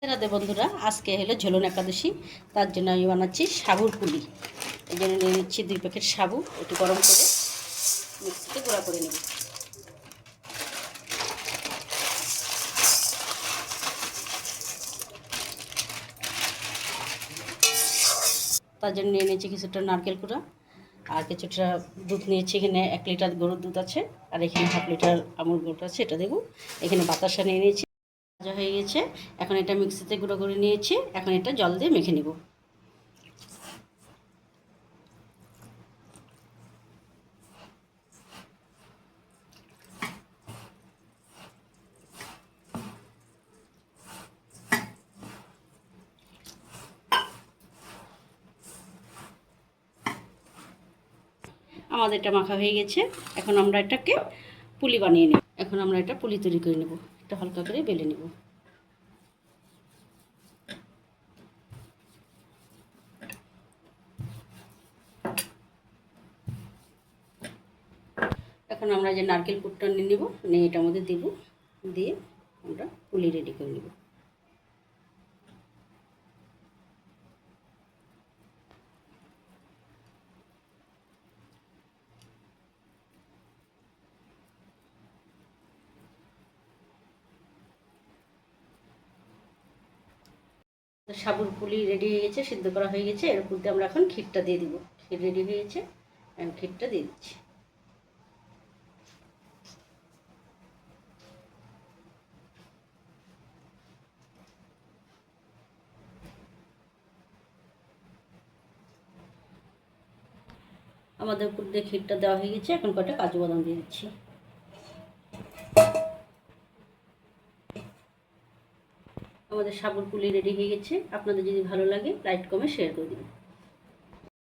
রাধে বন্ধুরা, আজকে হলো ঝুলন একাদশী। তার জন্য আমি বানাচ্ছি সাবুর পুলি। এই জন্য নিয়ে নিচ্ছি 2 প্যাকেট সাবু। একটু গরম করে মিক্সিতে গুঁড়া করে নেব। তার জন্য নিয়ে নিয়েছি কিছুটা নারকেল কুড়া আর কিছুটা দুধ নিয়েছি। এখানে 1 লিটার গরুর দুধ আছে আর এখানে 1/2 লিটার আমুল দুধ আছে, এটা দেবো। এখানে বাতাসা নিয়ে নিয়েছি, ভাজা হয়ে গেছে। এখন এটা মিক্সিতে গুঁড়ো করে নিয়েছি। এখন এটা জল দিয়ে মেখে নেব। আমাদের এটা মাখা হয়ে গেছে। এখন আমরা এটাকে পুলি বানিয়ে নেব। এখন আমরা এটা পুলি তৈরি করে নেব। এটা হালকা করে বেলে নেব। এখন আমরা যে নারকেল পুরটা নিয়ে নেব, নিয়ে এটার মধ্যে দেব, দিয়ে আমরা পুলি রেডি করে নেব। সাবুর পুলি রেডি হয়ে গেছে, সিদ্ধ করা হয়ে গেছে। এর উপর দিয়ে আমরা এখন ক্ষীরটা দিয়ে দিব। ক্ষীর রেডি হয়ে গেছে, আমি ক্ষীরটা দিয়ে দিচ্ছি। আমাদের উপর দিয়ে ক্ষীরটা দেওয়া হয়ে গেছে। এখন কয়টা কাজু বাদাম দিয়ে দিচ্ছি। আমাদের সাবুর পুলি রেডি হয়ে গেছে। আপনাদের যদি ভালো লাগে লাইক কমেন্ট শেয়ার করে দিন।